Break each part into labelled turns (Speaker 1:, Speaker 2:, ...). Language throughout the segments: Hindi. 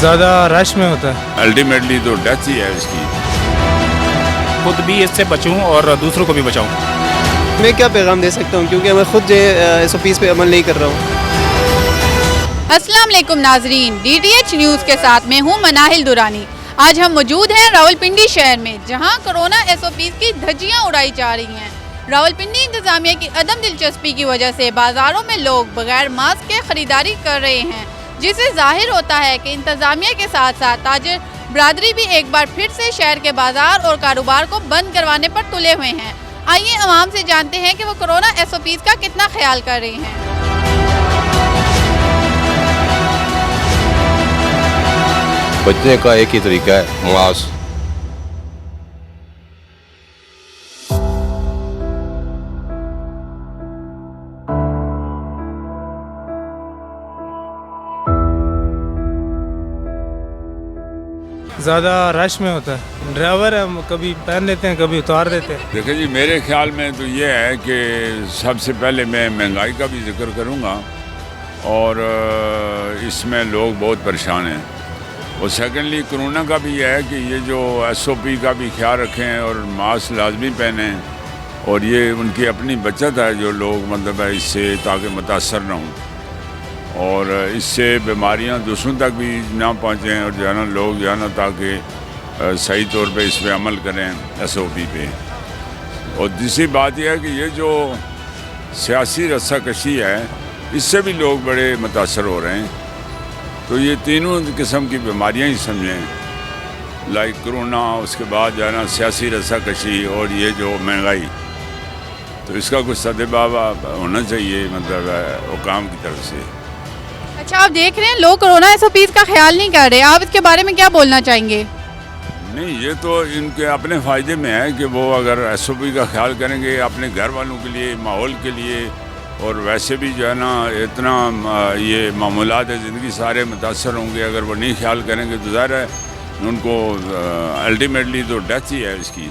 Speaker 1: ज़्यादा रश में होता है।
Speaker 2: अल्टीमेटली तो डेथ ही है इसकी।
Speaker 3: खुद भी इससे बचूं और दूसरों को भी बचाऊं।
Speaker 4: मैं क्या पैगाम दे सकता हूँ, क्योंकि मैं खुद SOPs पे अमल नहीं कर रहा हूँ।
Speaker 5: अस्सलाम वालेकुम नाजरीन, DTH न्यूज़ के साथ मैं हूँ मनाहिल दुरानी। आज हम मौजूद हैं रावलपिंडी शहर में, जहाँ कोरोना SOPs की धज्जियाँ उड़ाई जा रही हैं। रावलपिंडी इंतज़ामिया की अदम दिलचस्पी की वजह से बाज़ारों में लोग बगैर मास्क के ख़रीदारी कर रहे हैं, जिससे जाहिर होता है कि इंतज़ामिया के साथ साथ ताजिर बरादरी भी एक बार फिर से शहर के बाज़ार और कारोबार को बंद करवाने पर तुले हुए हैं। आइए आवाम से जानते हैं कि वो कोरोना SOPs का कितना ख्याल कर रहे हैं।
Speaker 6: बचने का एक ही तरीका है, मास्क।
Speaker 1: ज़्यादा रश में होता है। ड्राइवर हम कभी पहन लेते हैं, कभी उतार देते हैं।
Speaker 2: देखिए जी, मेरे ख्याल में तो ये है कि सबसे पहले मैं महंगाई का भी जिक्र करूँगा, और इसमें लोग बहुत परेशान हैं। और सेकेंडली कोरोना का भी है कि ये जो SOP का भी ख्याल रखें और मास्क लाजमी पहनें, और ये उनकी अपनी बचत है जो लोग मतलब है इससे, ताकि मुतासर ना हों और इससे बीमारियां दूसरों तक भी ना पहुँचें, और जो है ना लोग जो है ना ताकि सही तौर पे इस पर अमल करें SOP पे। और दूसरी बात यह है कि ये जो सियासी रस्साकशी है, इससे भी लोग बड़े मुतासर हो रहे हैं। तो ये तीनों किस्म की बीमारियां ही समझें, लाइक कोरोना, उसके बाद जो है ना सियासी रस्साकशी और ये जो महंगाई, तो इसका कुछ सद्भाव होना चाहिए मतलब हुकाम की तरफ से।
Speaker 5: अच्छा, आप देख रहे हैं लोग कोरोना SOPs का ख्याल नहीं कर रहे, आप इसके बारे में क्या बोलना चाहेंगे?
Speaker 2: नहीं, ये तो इनके अपने फ़ायदे में है कि वो अगर SOP का ख्याल करेंगे अपने घर वालों के लिए, माहौल के लिए, और वैसे भी जो है ना इतना ये मामूलात है ज़िंदगी, सारे मुतासर होंगे। अगर वो नहीं ख्याल करेंगे तो ज़ाहिर है उनको अल्टीमेटली तो डेथ ही है इसकी।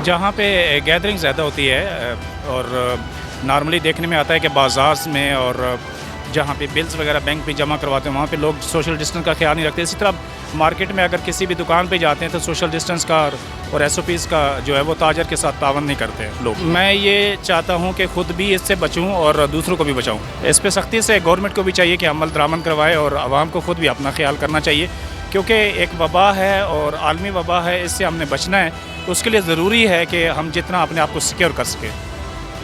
Speaker 3: जहाँ पे गैदरिंग ज़्यादा होती है और नॉर्मली देखने में आता है कि बाज़ार में और जहाँ पे बिल्स वगैरह बैंक पे जमा करवाते हैं, वहाँ पे लोग सोशल डिस्टेंस का ख्याल नहीं रखते। इसी तरह मार्केट में अगर किसी भी दुकान पे जाते हैं तो सोशल डिस्टेंस का और SOPs का जो है वो ताजर के साथ तावन नहीं करते हैं लोग। मैं ये चाहता हूँ कि ख़ुद भी इससे बचूँ और दूसरों को भी बचाऊँ। इस पर सख्ती से गवर्नमेंट को भी चाहिए कि अमल दरामद करवाए, और आवाम को ख़ुद भी अपना ख्याल करना चाहिए, क्योंकि एक वबा है और आलमी वबा है, इससे हमने बचना है। उसके लिए ज़रूरी है कि हम जितना अपने आप को सिक्योर कर सकें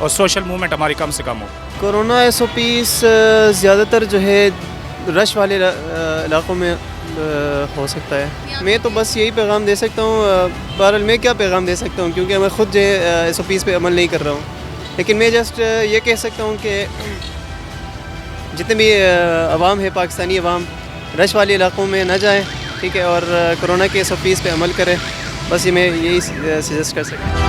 Speaker 3: और सोशल मूवमेंट हमारी कम से कम हो।
Speaker 4: कोरोना SOPs ज़्यादातर जो है रश वाले इलाक़ों में हो सकता है। मैं तो बस यही पैगाम दे सकता हूँ। बहरहाल मैं क्या पैगाम दे सकता हूँ, क्योंकि मैं खुद SOPs पे अमल नहीं कर रहा हूँ। लेकिन मैं जस्ट ये कह सकता हूँ कि जितने भी अवाम है, पाकिस्तानी अवाम, रश वाले इलाक़ों में ना जाएँ, ठीक है, और कोरोना के SOPs पे अमल करें। बस ये मैं यही सजेस्ट कर सकता हूँ।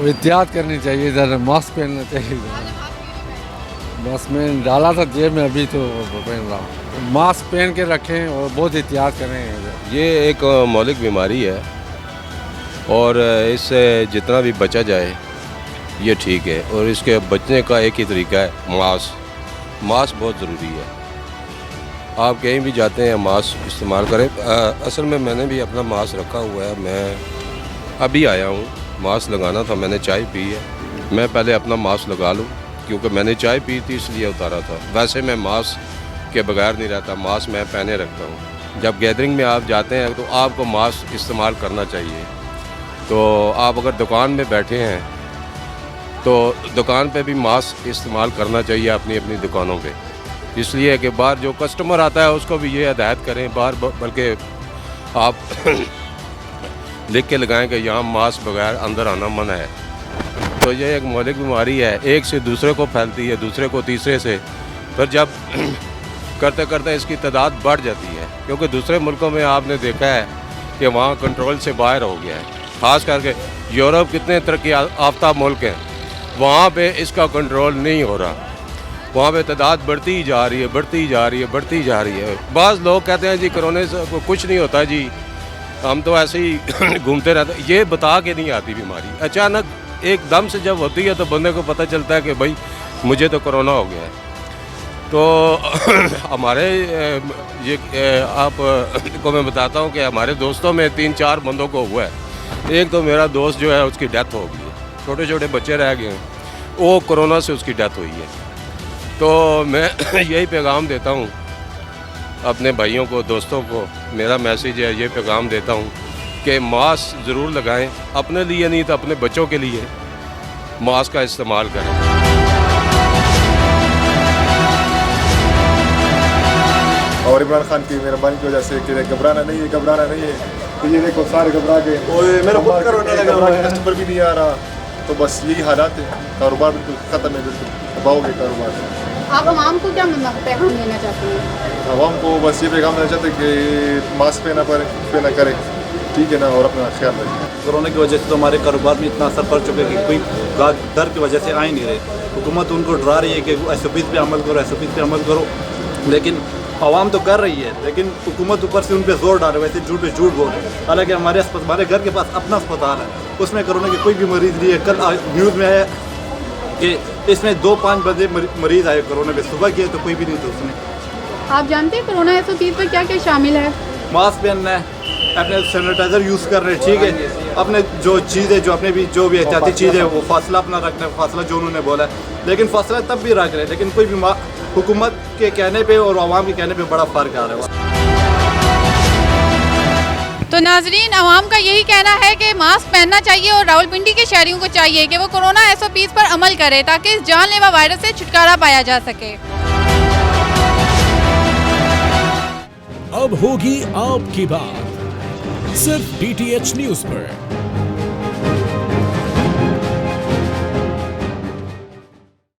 Speaker 7: एहतियात करनी चाहिए, ज़रा मास्क पहनना चाहिए। मास्क में डाला था जेब में, अभी तो पहन रहा हूँ। मास्क पहन के रखें और बहुत एहतियात करें।
Speaker 6: ये एक मौलिक बीमारी है और इससे जितना भी बचा जाए ये ठीक है, और इसके बचने का एक ही तरीका है, मास्क। मास्क बहुत ज़रूरी है। आप कहीं भी जाते हैं मास्क इस्तेमाल करें। असल में मैंने भी अपना मास्क रखा हुआ है। मैं अभी आया हूँ, मास्क लगाना था, मैंने चाय पी है। मैं पहले अपना मास्क लगा लूँ, क्योंकि मैंने चाय पी थी इसलिए उतारा था। वैसे मैं मास्क के बगैर नहीं रहता, मास्क मैं पहने रखता हूँ। जब गैदरिंग में आप जाते हैं तो आपको मास्क इस्तेमाल करना चाहिए। तो आप अगर दुकान में बैठे हैं तो दुकान पे भी मास्क इस्तेमाल करना चाहिए अपनी अपनी दुकानों पे। इसलिए कि बाहर जो कस्टमर आता है उसको भी ये हिदायत करें, बाहर बल्कि आप लिख के लगाएं कि यहाँ मास्क बगैर अंदर आना मना है। तो ये एक मौलिक बीमारी है, एक से दूसरे को फैलती है, दूसरे को तीसरे से, फिर जब करते करते इसकी तादाद बढ़ जाती है। क्योंकि दूसरे मुल्कों में आपने देखा है कि वहाँ कंट्रोल से बाहर हो गया है। ख़ास करके यूरोप कितने तरक्की याफ्ता मुल्क हैं, वहाँ पे इसका कंट्रोल नहीं हो रहा। वहाँ पे तादाद बढ़ती ही जा रही है, बढ़ती ही जा रही है, बढ़ती ही जा रही है। बाज़ लोग कहते हैं जी कोरोना से कुछ नहीं होता जी, हम तो ऐसे ही घूमते रहते, ये बता के नहीं आती बीमारी, अचानक एकदम से जब होती है तो बंदे को पता चलता है कि भाई मुझे तो कोरोना हो गया है। तो हमारे आप को मैं बताता हूँ कि हमारे दोस्तों में 3-4 बंदों को हुआ है। एक तो मेरा दोस्त जो है उसकी डेथ हो गई है, छोटे छोटे बच्चे रह गए हैं, वो कोरोना से उसकी डेथ हुई है। तो मैं यही पैगाम देता हूँ अपने भाइयों को, दोस्तों को, मेरा मैसेज है, ये पैगाम देता हूँ कि मास्क ज़रूर लगाएं, अपने लिए नहीं तो अपने बच्चों के लिए मास्क का इस्तेमाल करें।
Speaker 8: और इमरान खान की मेहरबानी की वजह से कि घबराना नहीं है, तो ये देखो सारे घबरा गए, मेरा खुद कोरोना लगा, कस्टमर भी नहीं आ रहा, तो बस यही हालात है, कारोबार बिल्कुल ख़त्म है, बिल्कुल दबाव है कारोबार।
Speaker 5: आप आवाम को क्या पैगाम देना चाहते हैं?
Speaker 8: आवाम को बस ये पैगाम देना चाहते हैं कि मास्क पहना करें, ठीक है ना, और अपना ख्याल रखें।
Speaker 9: कोरोना की वजह से तो हमारे कारोबार में इतना असर पड़ चुका है कि कोई डर की वजह से आ ही नहीं रहे। हुकूमत उनको डरा रही है कि SOPs पे अमल करो, SOPs पे अमल करो, लेकिन आवाम तो कर रही है, लेकिन हुकूमत ऊपर से उन पर जोर डाल रही है, वैसे झूठ पे झूठ बोल रहे हैं। हालांकि हमारे घर के पास अपना अस्पताल है, उसमें कोरोना की कोई भी मरीज़ नहीं है। कल न्यूज़ में आया कि इसमें 2-5 बंदे मरीज़ आए कोरोना के, सुबह किए तो कोई भी नहीं था उसमें।
Speaker 5: आप जानते हैं कोरोना SOPs पर क्या क्या शामिल है?
Speaker 9: मास्क पहनना है, अपने सैनिटाइज़र यूज़ कर रहे हैं, ठीक है, अपने जो चीज़ें जो अपने भी जो भी एहतियाती चीज़ है वो फासला अपना रखना है, फासला जो उन्होंने बोला है, लेकिन फासला तब भी रख रहे हैं, लेकिन कोई भी हुकूमत के कहने पे और आवाम के कहने पे बड़ा फ़र्क आ रहा है।
Speaker 5: तो नाजरीन, आवाम का यही कहना है कि मास्क पहनना चाहिए और रावलपिंडी के शहरियों को चाहिए कि वो कोरोना SOPs पर अमल करें ताकि इस जानलेवा वायरस से छुटकारा पाया जा सके।
Speaker 10: अब होगी आपकी बात सिर्फ DTH न्यूज़ पर।